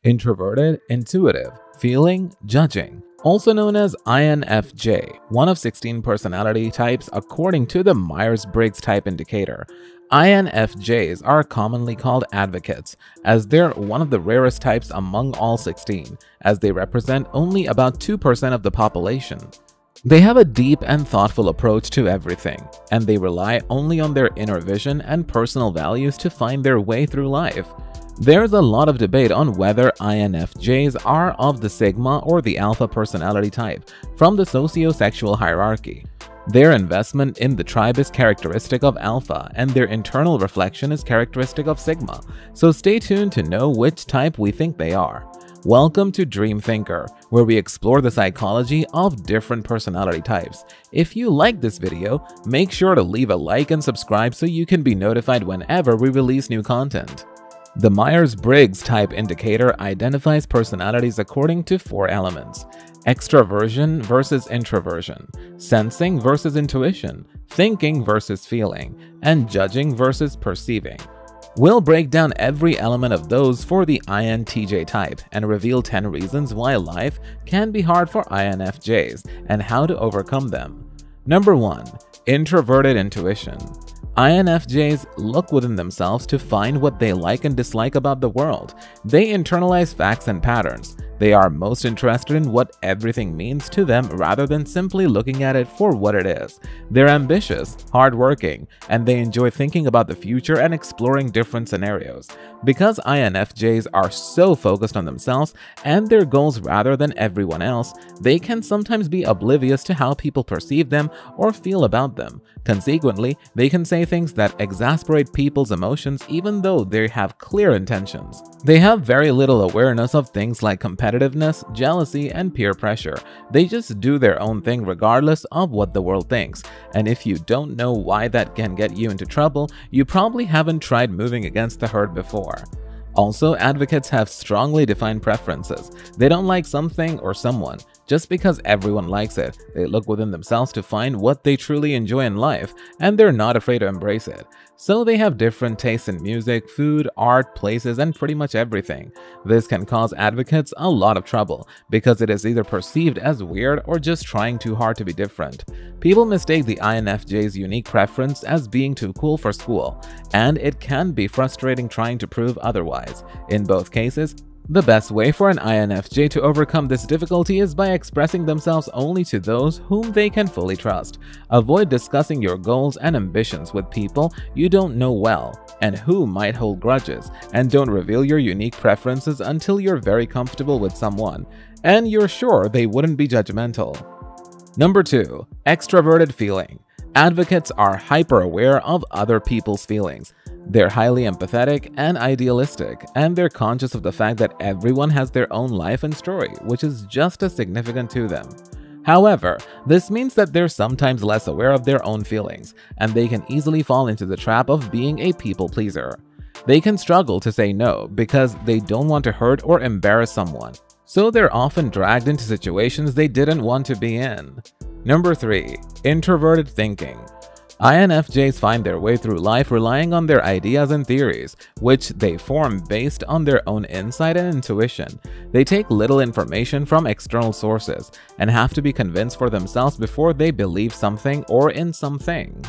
Introverted, intuitive, feeling, judging. Also known as INFJ, one of 16 personality types according to the Myers-Briggs Type Indicator. INFJs are commonly called advocates, as they're one of the rarest types among all 16, as they represent only about 2% of the population. They have a deep and thoughtful approach to everything, and they rely only on their inner vision and personal values to find their way through life. There's a lot of debate on whether INFJs are of the Sigma or the Alpha personality type from the socio-sexual hierarchy. Their investment in the tribe is characteristic of Alpha, and their internal reflection is characteristic of Sigma, so stay tuned to know which type we think they are. Welcome to Dream Thinker, where we explore the psychology of different personality types. If you like this video, make sure to leave a like and subscribe so you can be notified whenever we release new content. The Myers-Briggs Type Indicator identifies personalities according to 4 elements: extraversion versus introversion, sensing versus intuition, thinking versus feeling, and judging versus perceiving. We'll break down every element of those for the INTJ type and reveal 10 reasons why life can be hard for INFJs and how to overcome them. Number 1. Introverted intuition. INFJs look within themselves to find what they like and dislike about the world. They internalize facts and patterns. They are most interested in what everything means to them rather than simply looking at it for what it is. They're ambitious, hardworking, and they enjoy thinking about the future and exploring different scenarios. Because INFJs are so focused on themselves and their goals rather than everyone else, they can sometimes be oblivious to how people perceive them or feel about them. Consequently, they can say things that exasperate people's emotions even though they have clear intentions. They have very little awareness of things like competitiveness, jealousy, and peer pressure. They just do their own thing regardless of what the world thinks. And if you don't know why that can get you into trouble, you probably haven't tried moving against the herd before. Also, advocates have strongly defined preferences. They don't like something or someone just because everyone likes it. They look within themselves to find what they truly enjoy in life, and they're not afraid to embrace it. So they have different tastes in music, food, art, places, and pretty much everything. This can cause advocates a lot of trouble because it is either perceived as weird or just trying too hard to be different. People mistake the INFJ's unique preference as being too cool for school, and it can be frustrating trying to prove otherwise. In both cases, the best way for an INFJ to overcome this difficulty is by expressing themselves only to those whom they can fully trust. Avoid discussing your goals and ambitions with people you don't know well and who might hold grudges, and don't reveal your unique preferences until you're very comfortable with someone and you're sure they wouldn't be judgmental. Number 2. Extraverted feeling. Advocates are hyper-aware of other people's feelings. They're highly empathetic and idealistic, and they're conscious of the fact that everyone has their own life and story, which is just as significant to them. However, this means that they're sometimes less aware of their own feelings, and they can easily fall into the trap of being a people pleaser. They can struggle to say no because they don't want to hurt or embarrass someone, so they're often dragged into situations they didn't want to be in. Number 3. Introverted thinking. INFJs find their way through life relying on their ideas and theories, which they form based on their own insight and intuition. They take little information from external sources and have to be convinced for themselves before they believe something or in something.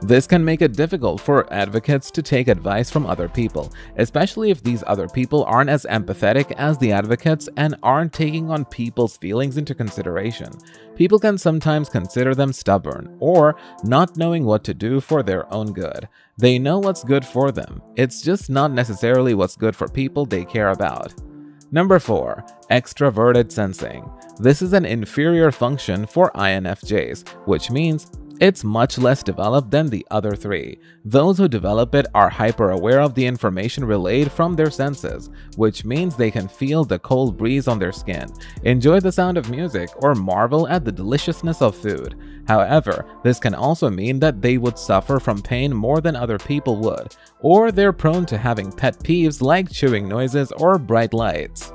This can make it difficult for advocates to take advice from other people, especially if these other people aren't as empathetic as the advocates and aren't taking on people's feelings into consideration. People can sometimes consider them stubborn or not knowing what to do for their own good. They know what's good for them. It's just not necessarily what's good for people they care about. Number 4. Extraverted sensing. This is an inferior function for INFJs, which means it's much less developed than the other 3. Those who develop it are hyper-aware of the information relayed from their senses, which means they can feel the cold breeze on their skin, enjoy the sound of music, or marvel at the deliciousness of food. However, this can also mean that they would suffer from pain more than other people would, or they're prone to having pet peeves like chewing noises or bright lights.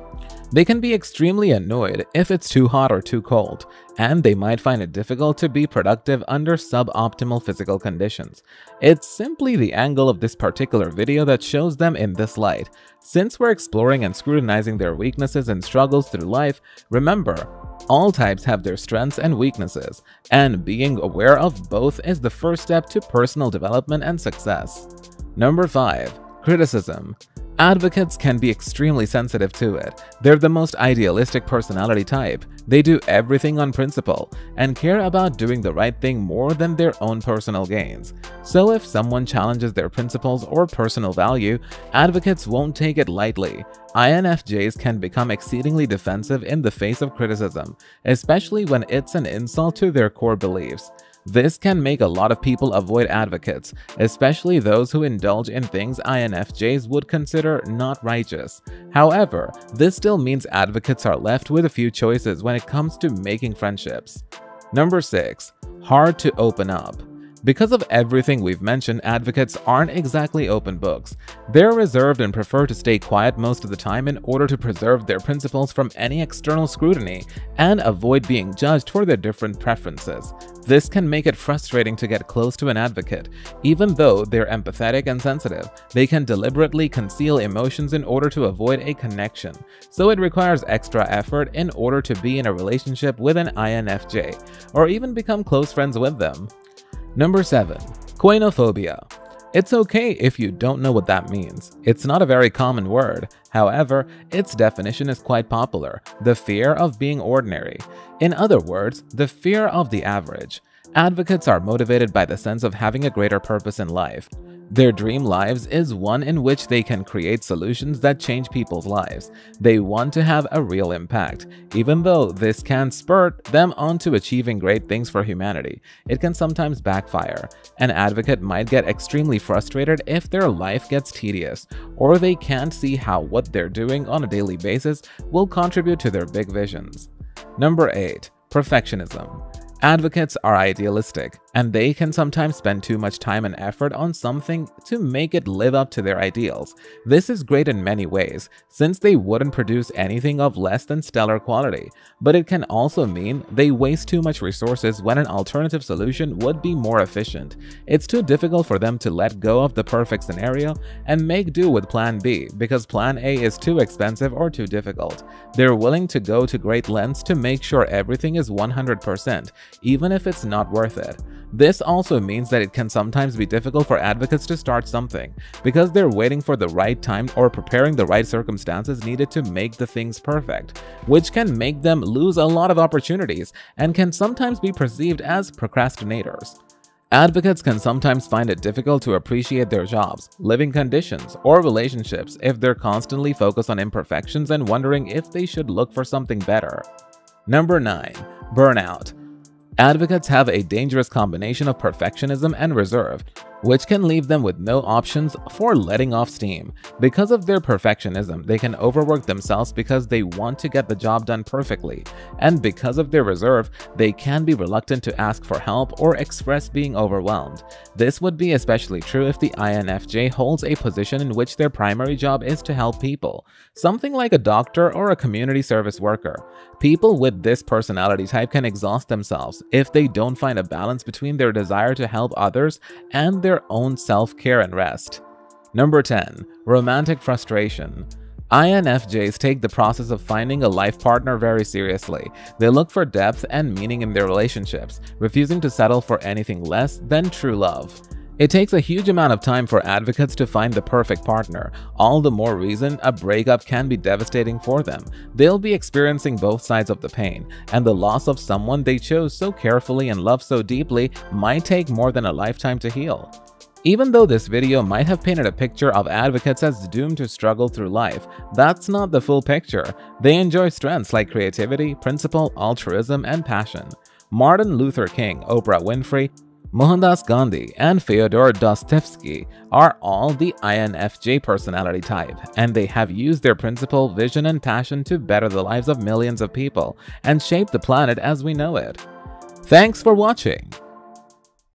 They can be extremely annoyed if it's too hot or too cold, and they might find it difficult to be productive under suboptimal physical conditions. It's simply the angle of this particular video that shows them in this light. Since we're exploring and scrutinizing their weaknesses and struggles through life, remember, all types have their strengths and weaknesses, and being aware of both is the first step to personal development and success. Number 5. Criticism. Advocates can be extremely sensitive to it. They're the most idealistic personality type. They do everything on principle and care about doing the right thing more than their own personal gains. So if someone challenges their principles or personal value, advocates won't take it lightly. INFJs can become exceedingly defensive in the face of criticism, especially when it's an insult to their core beliefs. This can make a lot of people avoid advocates, especially those who indulge in things INFJs would consider not righteous. However, this still means advocates are left with a few choices when it comes to making friendships. Number 6. Hard to open up. Because of everything we've mentioned, advocates aren't exactly open books. They're reserved and prefer to stay quiet most of the time in order to preserve their principles from any external scrutiny and avoid being judged for their different preferences. This can make it frustrating to get close to an advocate. Even though they're empathetic and sensitive, they can deliberately conceal emotions in order to avoid a connection. So it requires extra effort in order to be in a relationship with an INFJ, or even become close friends with them. Number 7. KOINOPHOBIA. It's okay if you don't know what that means. It's not a very common word. However, its definition is quite popular: the fear of being ordinary. In other words, the fear of the average. Advocates are motivated by the sense of having a greater purpose in life. Their dream lives is one in which they can create solutions that change people's lives. They want to have a real impact. Even though this can spur them on to achieving great things for humanity, it can sometimes backfire. An advocate might get extremely frustrated if their life gets tedious, or they can't see how what they're doing on a daily basis will contribute to their big visions. Number 8. Perfectionism. Advocates are idealistic, and they can sometimes spend too much time and effort on something to make it live up to their ideals. This is great in many ways, since they wouldn't produce anything of less than stellar quality, but it can also mean they waste too much resources when an alternative solution would be more efficient. It's too difficult for them to let go of the perfect scenario and make do with Plan B because Plan A is too expensive or too difficult. They're willing to go to great lengths to make sure everything is 100%, even if it's not worth it. This also means that it can sometimes be difficult for advocates to start something, because they're waiting for the right time or preparing the right circumstances needed to make the things perfect, which can make them lose a lot of opportunities and can sometimes be perceived as procrastinators. Advocates can sometimes find it difficult to appreciate their jobs, living conditions, or relationships if they're constantly focused on imperfections and wondering if they should look for something better. Number 9. Burnout. Advocates have a dangerous combination of perfectionism and reserve, which can leave them with no options for letting off steam. Because of their perfectionism, they can overwork themselves because they want to get the job done perfectly, and because of their reserve, they can be reluctant to ask for help or express being overwhelmed. This would be especially true if the INFJ holds a position in which their primary job is to help people, something like a doctor or a community service worker. People with this personality type can exhaust themselves if they don't find a balance between their desire to help others and their own self-care and rest. Number 10. Romantic frustration. INFJs take the process of finding a life partner very seriously. They look for depth and meaning in their relationships, refusing to settle for anything less than true love. It takes a huge amount of time for advocates to find the perfect partner, all the more reason a breakup can be devastating for them. They'll be experiencing both sides of the pain, and the loss of someone they chose so carefully and loved so deeply might take more than a lifetime to heal. Even though this video might have painted a picture of advocates as doomed to struggle through life, that's not the full picture. They enjoy strengths like creativity, principle, altruism, and passion. Martin Luther King, Oprah Winfrey, Mohandas Gandhi, and Fyodor Dostoevsky are all the INFJ personality type, and they have used their principle, vision, and passion to better the lives of millions of people and shape the planet as we know it. Thanks for watching.